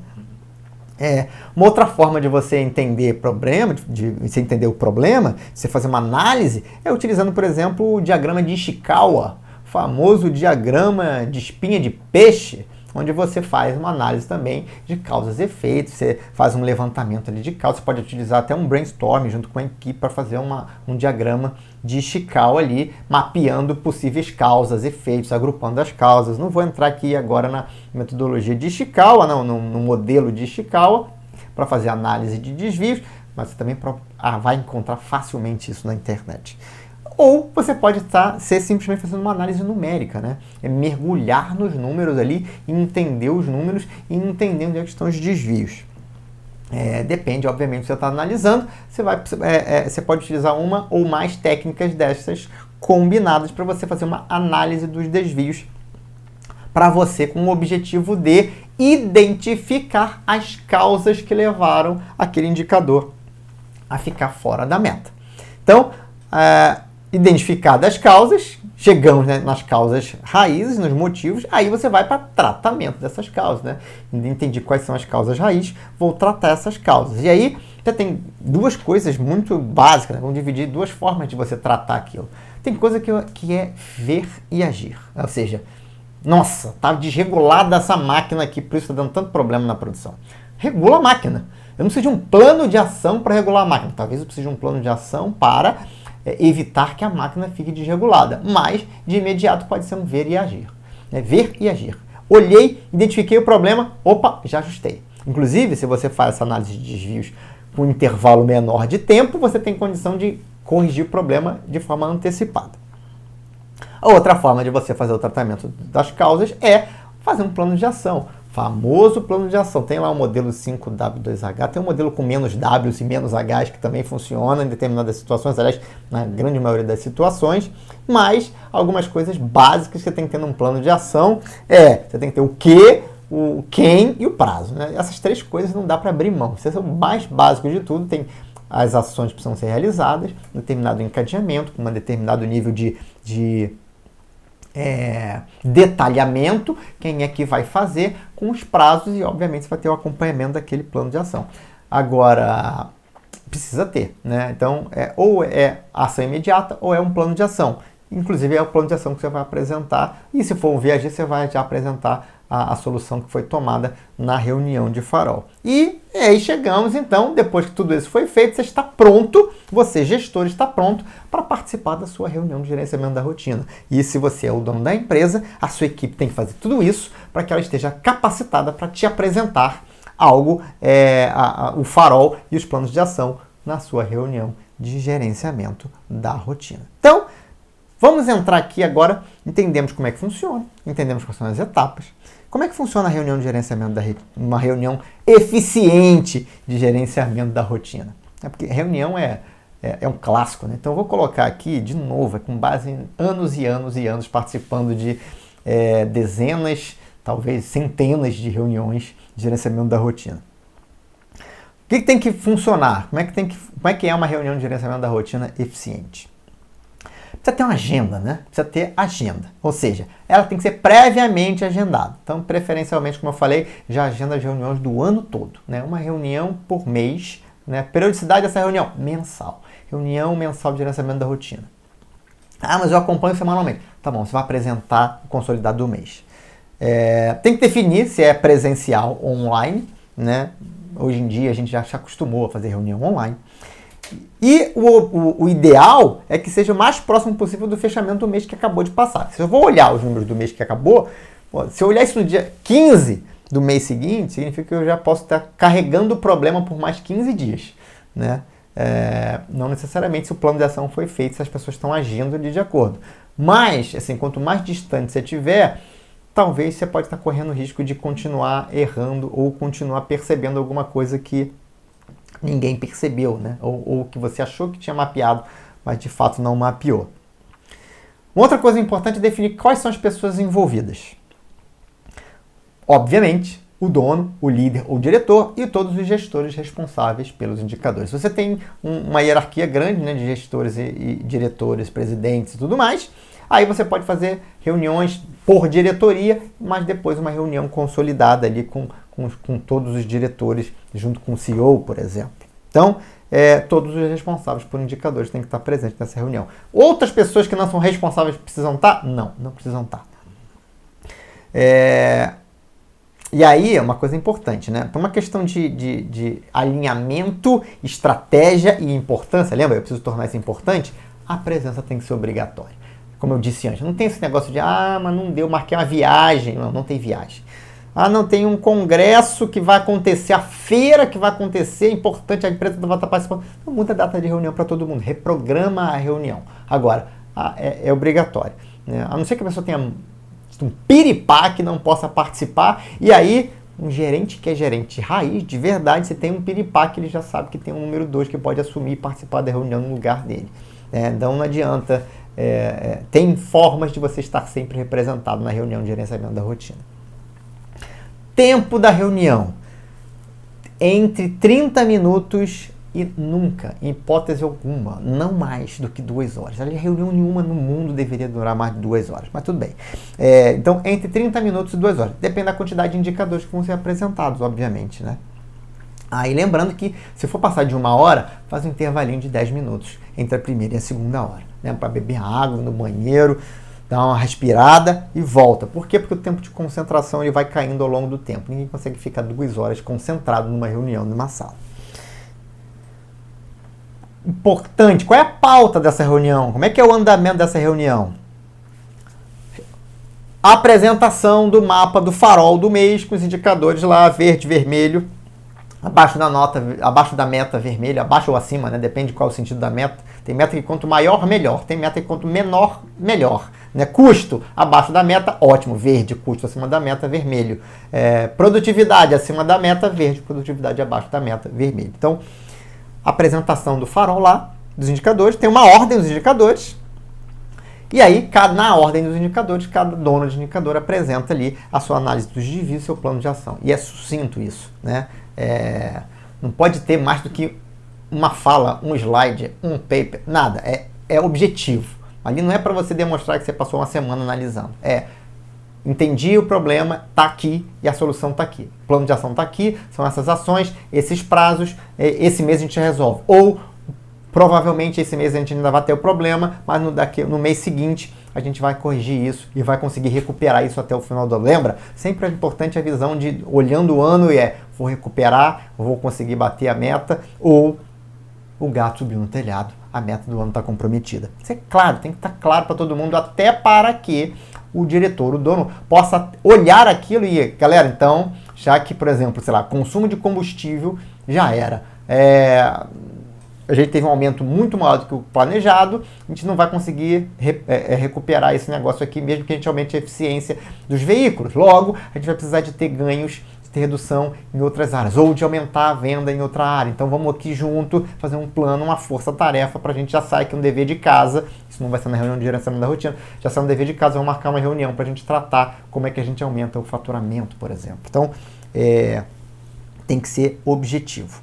Uma outra forma de você entender problema, de você entender o problema, de você fazer uma análise, é utilizando, por exemplo, o diagrama de Ishikawa, o famoso diagrama de espinha de peixe, onde você faz uma análise também de causas e efeitos, você faz um levantamento ali de causas, você pode utilizar até um brainstorm junto com a equipe para fazer um diagrama de Ishikawa ali, mapeando possíveis causas, efeitos, agrupando as causas. Não vou entrar aqui agora na metodologia de Ishikawa, no modelo de Ishikawa, para fazer análise de desvios, mas você também vai encontrar facilmente isso na internet. Ou você pode ser simplesmente fazendo uma análise numérica, né? Mergulhar nos números ali e entender os números e entender onde estão os desvios. Depende, obviamente, do que você está analisando. Você pode utilizar uma ou mais técnicas dessas combinadas para você fazer uma análise dos desvios para você com o objetivo de identificar as causas que levaram aquele indicador a ficar fora da meta. Então, identificadas as causas, chegamos, né, nas causas raízes, nos motivos, aí você vai para tratamento dessas causas, né? Entendi quais são as causas raízes, vou tratar essas causas. E aí, você tem duas coisas muito básicas, né? Vamos dividir duas formas de você tratar aquilo. Tem coisa que é ver e agir, ou seja, nossa, tá desregulada essa máquina aqui, por isso está dando tanto problema na produção. Regula a máquina. Eu não preciso de um plano de ação para regular a máquina, talvez eu precise de um plano de ação para evitar que a máquina fique desregulada, mas de imediato pode ser um ver e agir. Né? Ver e agir. Olhei, identifiquei o problema, opa, já ajustei. Inclusive, se você faz essa análise de desvios com um intervalo menor de tempo, você tem condição de corrigir o problema de forma antecipada. A outra forma de você fazer o tratamento das causas é fazer um plano de ação. Famoso plano de ação. Tem lá o modelo 5W2H, tem um modelo com menos Ws e menos Hs que também funciona em determinadas situações, aliás, na grande maioria das situações, mas algumas coisas básicas que você tem que ter num plano de ação você tem que ter o que, o quem e o prazo. Né? Essas três coisas não dá para abrir mão. Isso é o mais básico de tudo, tem as ações que precisam ser realizadas, um determinado encadeamento, com um determinado nível de detalhamento, quem é que vai fazer, com os prazos e, obviamente, você vai ter o acompanhamento daquele plano de ação. Agora, precisa ter, né? Então, ou é ação imediata ou é um plano de ação. Inclusive, é o plano de ação que você vai apresentar e, se for um VAG, você vai já apresentar a solução que foi tomada na reunião de farol. E aí chegamos, então, depois que tudo isso foi feito, você está pronto, você, gestor, está pronto para participar da sua reunião de gerenciamento da rotina. E se você é o dono da empresa, a sua equipe tem que fazer tudo isso para que ela esteja capacitada para te apresentar algo, o farol e os planos de ação na sua reunião de gerenciamento da rotina. Então, vamos entrar aqui agora, entendemos como é que funciona, entendemos quais são as etapas. Como é que funciona a reunião de gerenciamento uma reunião eficiente de gerenciamento da rotina? Porque reunião é um clássico, né? Então eu vou colocar aqui de novo, com base em anos e anos e anos participando de dezenas, talvez centenas de reuniões de gerenciamento da rotina. O que tem que funcionar? Como é que é uma reunião de gerenciamento da rotina eficiente? Precisa ter uma agenda, né? Precisa ter agenda. Ou seja, ela tem que ser previamente agendada. Então, preferencialmente, como eu falei, já agenda as reuniões do ano todo. Né? Uma reunião por mês. Né? Periodicidade dessa reunião? Mensal. Reunião mensal de gerenciamento da rotina. Ah, mas eu acompanho semanalmente. Tá bom, você vai apresentar o consolidado do mês. Tem que definir se é presencial ou online, né? Hoje em dia a gente já se acostumou a fazer reunião online. E o ideal é que seja o mais próximo possível do fechamento do mês que acabou de passar. Se eu vou olhar os números do mês que acabou, se eu olhar isso no dia 15 do mês seguinte, significa que eu já posso estar carregando o problema por mais 15 dias, né? Não necessariamente se o plano de ação foi feito, se as pessoas estão agindo de acordo. Mas, assim, quanto mais distante você estiver, talvez você pode estar correndo o risco de continuar errando ou continuar percebendo alguma coisa que ninguém percebeu, né? Ou que você achou que tinha mapeado, mas de fato não mapeou. Uma outra coisa importante é definir quais são as pessoas envolvidas. Obviamente, o dono, o líder ou diretor e todos os gestores responsáveis pelos indicadores. Se você tem uma hierarquia grande, né, de gestores e diretores, presidentes e tudo mais, aí você pode fazer reuniões por diretoria, mas depois uma reunião consolidada ali com todos os diretores, junto com o CEO, por exemplo. Então, todos os responsáveis por indicadores têm que estar presentes nessa reunião. Outras pessoas que não são responsáveis precisam estar? Não precisam estar. E aí é uma coisa importante, né? Por uma questão de alinhamento, estratégia e importância, lembra? Eu preciso tornar isso importante? A presença tem que ser obrigatória. Como eu disse antes, não tem esse negócio de, mas não deu, marquei uma viagem. Não tem viagem. Não tem um congresso que vai acontecer, a feira que vai acontecer, é importante, a empresa vai estar participando. Então muda a data de reunião para todo mundo, reprograma a reunião. Agora, é obrigatório, né? A não ser que a pessoa tenha um piripá que não possa participar, e aí um gerente que é gerente raiz, de verdade, você tem um piripá que ele já sabe que tem um número 2 que pode assumir e participar da reunião no lugar dele. Então não adianta, tem formas de você estar sempre representado na reunião de gerenciamento da rotina. Tempo da reunião, entre 30 minutos e nunca, em hipótese alguma, não mais do que 2 horas. A reunião nenhuma no mundo deveria durar mais de 2 horas, mas tudo bem. Então, entre 30 minutos e 2 horas. Depende da quantidade de indicadores que vão ser apresentados, obviamente, né? Aí lembrando que se for passar de 1 hora, faz um intervalinho de 10 minutos entre a primeira e a segunda hora, né? Para beber água no banheiro, dar uma respirada e volta. Por quê? Porque o tempo de concentração ele vai caindo ao longo do tempo. Ninguém consegue ficar 2 horas concentrado numa reunião, numa sala. Importante, qual é a pauta dessa reunião? Como é que é o andamento dessa reunião? A apresentação do mapa do farol do mês, com os indicadores lá, verde, vermelho, abaixo da meta vermelho, abaixo ou acima, né? Depende de qual é o sentido da meta. Tem meta que quanto maior, melhor. Tem meta que quanto menor, melhor. Né? Custo abaixo da meta, ótimo, verde. Custo acima da meta, vermelho. Produtividade acima da meta, verde. Produtividade abaixo da meta, vermelho. Então, apresentação do farol lá, dos indicadores. Tem uma ordem dos indicadores. E aí, na ordem dos indicadores, cada dono de indicador apresenta ali a sua análise dos desvios e seu plano de ação. E é sucinto isso, né? Não pode ter mais do que uma fala, um slide, um paper, nada. É objetivo. Ali não é para você demonstrar que você passou uma semana analisando. Entendi o problema, está aqui e a solução está aqui. O plano de ação está aqui, são essas ações, esses prazos, esse mês a gente resolve. Ou, provavelmente, esse mês a gente ainda vai ter o problema, mas no mês seguinte a gente vai corrigir isso e vai conseguir recuperar isso até o final do ano. Lembra? Sempre é importante a visão de, olhando o ano, vou recuperar, vou conseguir bater a meta, ou o gato subiu no telhado, a meta do ano está comprometida. Isso é claro, tem que estar claro para todo mundo, até para que o diretor, o dono, possa olhar aquilo e, galera, então, já que, por exemplo, sei lá, consumo de combustível já era. A gente teve um aumento muito maior do que o planejado, a gente não vai conseguir recuperar esse negócio aqui, mesmo que a gente aumente a eficiência dos veículos. Logo, a gente vai precisar de ter ganhos, de ter redução em outras áreas, ou de aumentar a venda em outra área. Então vamos aqui junto fazer um plano, uma força-tarefa, para a gente já sair aqui um dever de casa. Isso não vai ser na reunião de gerenciamento da rotina, já sai um dever de casa, vamos marcar uma reunião para a gente tratar como é que a gente aumenta o faturamento, por exemplo. Então, tem que ser objetivo.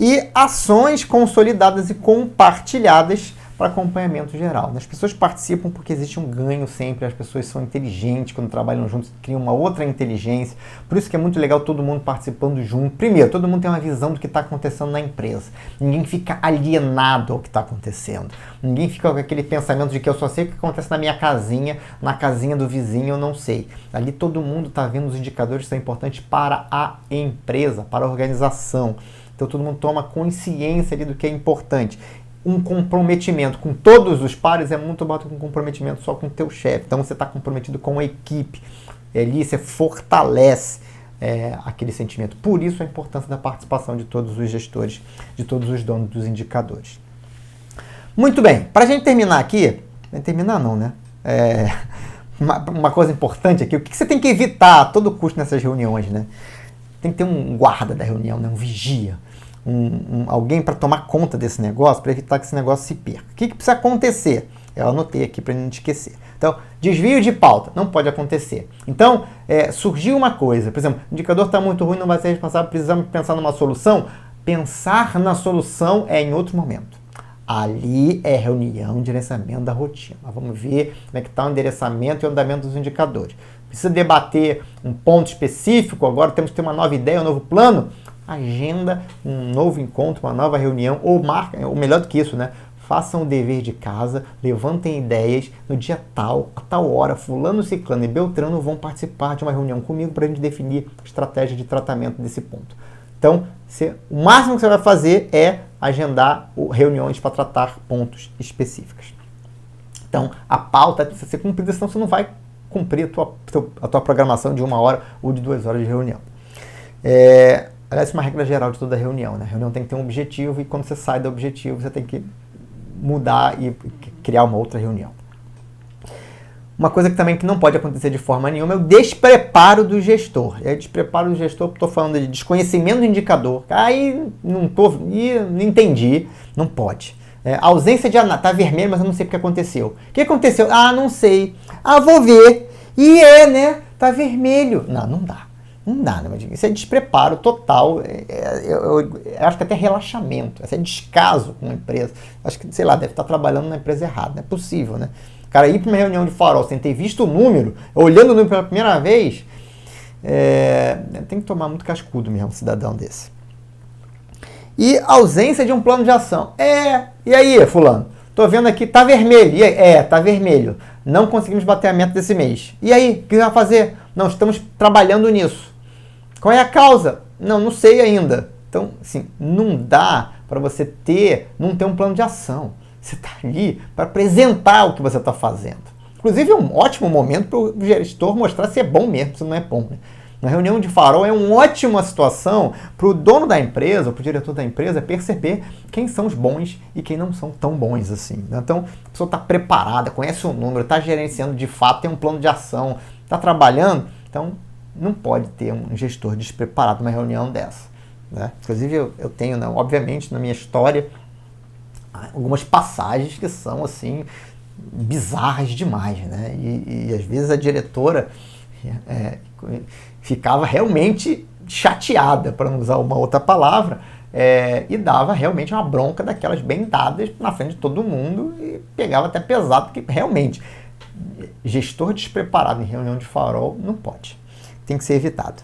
E ações consolidadas e compartilhadas para acompanhamento geral. As pessoas participam porque existe um ganho sempre, as pessoas são inteligentes quando trabalham juntos, criam uma outra inteligência, por isso que é muito legal todo mundo participando junto. Primeiro, todo mundo tem uma visão do que está acontecendo na empresa, ninguém fica alienado ao que está acontecendo, ninguém fica com aquele pensamento de que eu só sei o que acontece na minha casinha, na casinha do vizinho eu não sei. Ali todo mundo está vendo os indicadores que são importantes para a empresa, para a organização. Então todo mundo toma consciência ali do que é importante. Um comprometimento com todos os pares é muito maior que um comprometimento só com o teu chefe. Então você está comprometido com a equipe. Ali você fortalece aquele sentimento. Por isso a importância da participação de todos os gestores, de todos os donos dos indicadores. Muito bem, para a gente terminar aqui, não terminar não, né? Uma coisa importante aqui, o que você tem que evitar a todo custo nessas reuniões, né? Tem que ter um guarda da reunião, né? Um vigia, alguém para tomar conta desse negócio, para evitar que esse negócio se perca. O que precisa acontecer? Eu anotei aqui para não esquecer. Então, desvio de pauta, não pode acontecer. Então, surgiu uma coisa, por exemplo, o indicador está muito ruim, não vai ser responsável, precisamos pensar numa solução. Pensar na solução é em outro momento. Ali é reunião de endereçamento da rotina. Nós vamos ver como é que está o endereçamento e o andamento dos indicadores. Precisa debater um ponto específico, agora temos que ter uma nova ideia, um novo plano. Agenda um novo encontro, uma nova reunião, ou marca, ou melhor do que isso, né? Façam o dever de casa, levantem ideias, no dia tal, a tal hora, fulano, ciclano e beltrano vão participar de uma reunião comigo para a gente definir a estratégia de tratamento desse ponto. Então, o máximo que você vai fazer é agendar reuniões para tratar pontos específicos. Então, a pauta precisa ser cumprida, senão você não vai cumprir a tua programação de 1 hora ou de 2 horas de reunião. Aliás, é uma regra geral de toda reunião, né? A reunião tem que ter um objetivo e quando você sai do objetivo, você tem que mudar e criar uma outra reunião. Uma coisa que também que não pode acontecer de forma nenhuma é o despreparo do gestor. Despreparo do gestor, estou falando de desconhecimento do indicador. Aí não entendi, não pode. Ausência de análise, está vermelho, mas eu não sei o que aconteceu. O que aconteceu? Ah, não sei. Ah, vou ver. E né? Está vermelho. Não dá. Não dá, né? Isso é despreparo total. Eu acho que até relaxamento. Isso é descaso com a empresa. Acho que, sei lá, deve estar trabalhando na empresa errada. Não é possível, né? O cara ir para uma reunião de farol sem ter visto o número, olhando o número pela primeira vez, tem que tomar muito cascudo mesmo, um cidadão desse. E ausência de um plano de ação. E aí, fulano? Tô vendo aqui, tá vermelho. E aí? Tá vermelho. Não conseguimos bater a meta desse mês. E aí, o que vai fazer? Não, estamos trabalhando nisso. Qual é a causa? Não sei ainda. Então, assim, não dá para você não ter um plano de ação. Você está ali para apresentar o que você está fazendo. Inclusive, é um ótimo momento para o gestor mostrar se é bom mesmo, se não é bom. Né? Na reunião de farol é uma ótima situação para o dono da empresa, ou para o diretor da empresa, perceber quem são os bons e quem não são tão bons assim. Né? Então, a pessoa está preparada, conhece o número, está gerenciando de fato, tem um plano de ação, está trabalhando. Então, não pode ter um gestor despreparado numa reunião dessa. Né? Inclusive, eu tenho, né, obviamente, na minha história, algumas passagens que são assim bizarras demais, né? E às vezes a diretora ficava realmente chateada, para não usar uma outra palavra, e dava realmente uma bronca daquelas bem dadas na frente de todo mundo e pegava até pesado, porque realmente gestor despreparado em reunião de farol não pode, tem que ser evitado.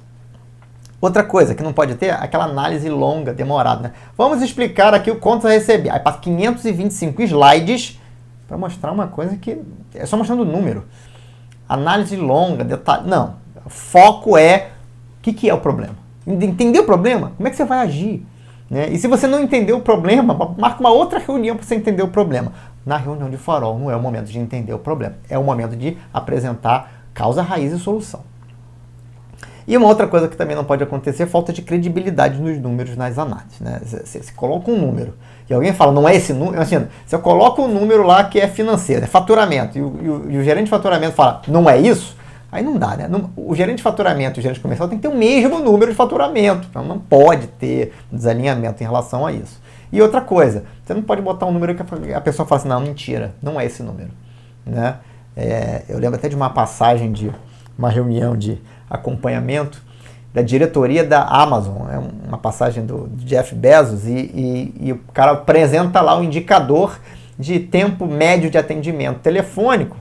Outra coisa que não pode ter é aquela análise longa, demorada. Né? Vamos explicar aqui o quanto vai receber. Aí passa 525 slides para mostrar uma coisa que é só mostrando o número. Análise longa, detalhe. Não. O foco é o que é o problema. Entender o problema? Como é que você vai agir? Né? E se você não entender o problema, marca uma outra reunião para você entender o problema. Na reunião de farol não é o momento de entender o problema. É o momento de apresentar causa, raiz e solução. E uma outra coisa que também não pode acontecer é falta de credibilidade nos números nas análises. Né? Você coloca um número e alguém fala, não é esse número, assim, você coloca um número lá que é financeiro, é faturamento, e o gerente de faturamento fala, não é isso, aí não dá, né? O gerente de faturamento e o gerente comercial tem que ter o mesmo número de faturamento, então não pode ter desalinhamento em relação a isso. E outra coisa, você não pode botar um número que a pessoa fala assim, não, mentira, não é esse número. Né? Eu lembro até de uma passagem de uma reunião de acompanhamento da diretoria da Amazon, é uma passagem do Jeff Bezos, e o cara apresenta lá o indicador de tempo médio de atendimento telefônico.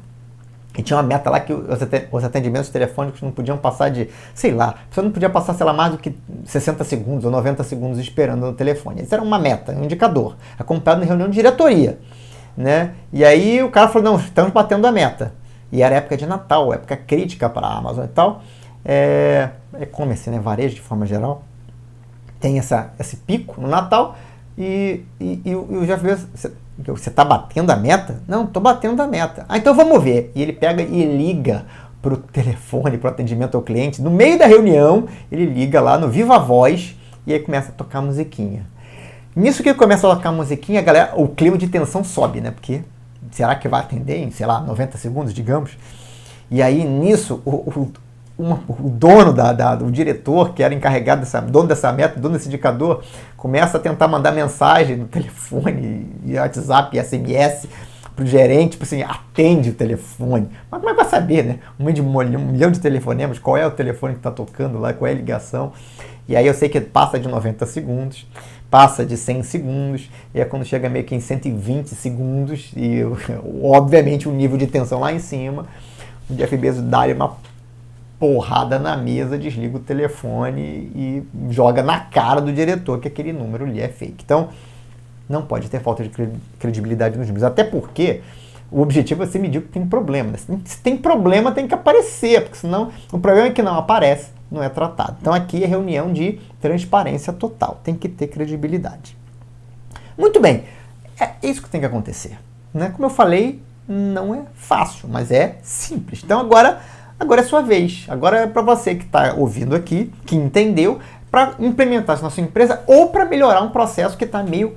E tinha uma meta lá que os atendimentos telefônicos não podiam passar de, sei lá, você não podia passar, sei lá, mais do que 60 segundos ou 90 segundos esperando no telefone. Isso era uma meta, um indicador, acompanhado na reunião de diretoria, né? E aí o cara falou, não, estamos batendo a meta. E era época de Natal, época crítica para a Amazon e tal. E-commerce, né? Varejo de forma geral. Tem esse pico no Natal e o Jeff Bezos, você está batendo a meta? Não, estou batendo a meta. Ah, então vamos ver. E ele pega e liga para o telefone, para o atendimento ao cliente. No meio da reunião, ele liga lá no Viva Voz e aí começa a tocar musiquinha. Nisso que ele começa a tocar musiquinha, galera, o clima de tensão sobe, né? Porque será que vai atender em, sei lá, 90 segundos, digamos? E aí, nisso, o dono, o diretor, que era encarregado, dono dessa meta, dono desse indicador, começa a tentar mandar mensagem no telefone, WhatsApp, SMS, pro gerente, tipo assim, atende o telefone. Mas como é que vai saber, né? Um milhão de telefonemas, qual é o telefone que está tocando lá, qual é a ligação? E aí eu sei que passa de 90 segundos, passa de 100 segundos, e é quando chega meio que em 120 segundos, e obviamente o nível de tensão lá em cima, o Jeff Bezos dá-lhe uma porrada na mesa, desliga o telefone e joga na cara do diretor que aquele número ali é fake. Então, não pode ter falta de credibilidade nos números. Até porque o objetivo é você medir que tem problema. Né? Se tem problema, tem que aparecer, porque senão o problema é que não aparece, não é tratado. Então, aqui é reunião de transparência total. Tem que ter credibilidade. Muito bem. É isso que tem que acontecer. Né? Como eu falei, não é fácil, mas é simples. Então, agora é sua vez. Agora é para você que está ouvindo aqui, que entendeu, para implementar isso na sua empresa ou para melhorar um processo que está meio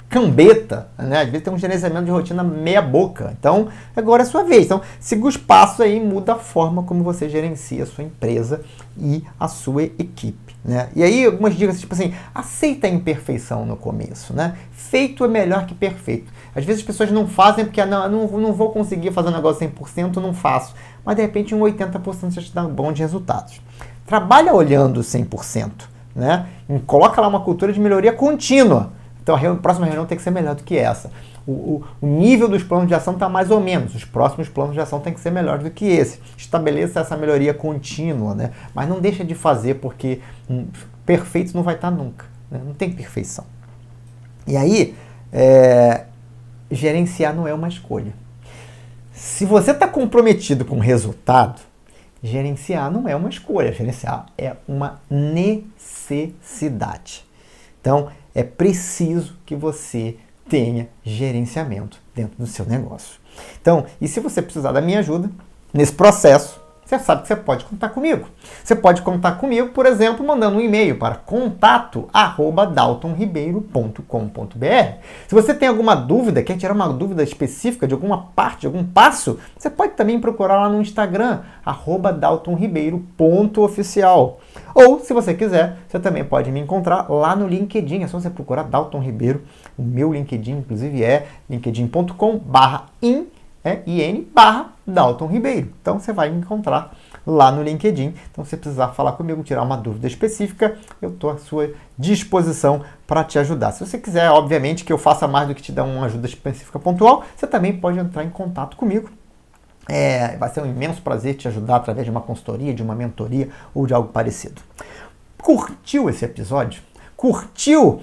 cambeta, né? Às vezes tem um gerenciamento de rotina meia boca. Então, agora é sua vez. Então, siga os passos aí, muda a forma como você gerencia a sua empresa e a sua equipe, né? E aí, algumas dicas, tipo assim, aceita a imperfeição no começo, né? Feito é melhor que perfeito. Às vezes as pessoas não fazem porque, não vou conseguir fazer um negócio 100%, não faço. Mas, de repente, um 80% já te dá bons resultados. Trabalha olhando 100%, né? E coloca lá uma cultura de melhoria contínua. Então, a próxima reunião tem que ser melhor do que essa. O nível dos planos de ação está mais ou menos. Os próximos planos de ação têm que ser melhores do que esse. Estabeleça essa melhoria contínua, né? Mas não deixa de fazer, porque perfeito não vai estar nunca. Né? Não tem perfeição. E aí, gerenciar não é uma escolha. Se você está comprometido com o resultado, gerenciar não é uma escolha. Gerenciar é uma necessidade. Então, é preciso que você tenha gerenciamento dentro do seu negócio. Então, e se você precisar da minha ajuda nesse processo, você sabe que você pode contar comigo. Você pode contar comigo, por exemplo, mandando um e-mail para contato@daltonribeiro.com.br. Se você tem alguma dúvida, quer tirar uma dúvida específica de alguma parte, de algum passo, você pode também procurar lá no Instagram, @daltonribeiro.oficial. Ou, se você quiser, você também pode me encontrar lá no LinkedIn. É só você procurar Dalton Ribeiro. O meu LinkedIn, inclusive, é linkedin.com/Dalton Ribeiro. Então, você vai me encontrar lá no LinkedIn. Então, se você precisar falar comigo, tirar uma dúvida específica, eu estou à sua disposição para te ajudar. Se você quiser, obviamente, que eu faça mais do que te dar uma ajuda específica pontual, você também pode entrar em contato comigo. Vai ser um imenso prazer te ajudar através de uma consultoria, de uma mentoria ou de algo parecido. Curtiu esse episódio? Curtiu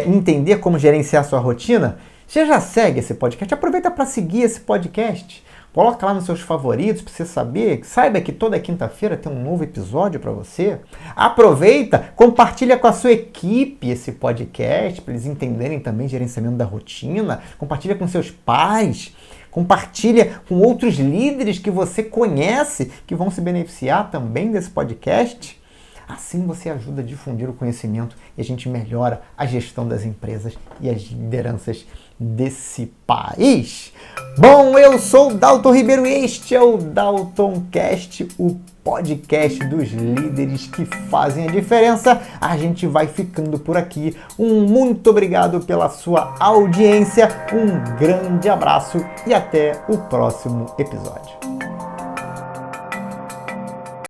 entender como gerenciar a sua rotina? Você já segue esse podcast? Aproveita para seguir esse podcast. Coloca lá nos seus favoritos para você saber. Saiba que toda quinta-feira tem um novo episódio para você. Aproveita, compartilha com a sua equipe esse podcast para eles entenderem também gerenciamento da rotina. Compartilha com seus pais. Compartilha com outros líderes que você conhece que vão se beneficiar também desse podcast. Assim você ajuda a difundir o conhecimento e a gente melhora a gestão das empresas e as lideranças desse país. Bom, eu sou o Dalton Ribeiro e este é o DaltonCast, o podcast dos líderes que fazem a diferença. A gente vai ficando por aqui. Muito obrigado pela sua audiência, um grande abraço e até o próximo episódio.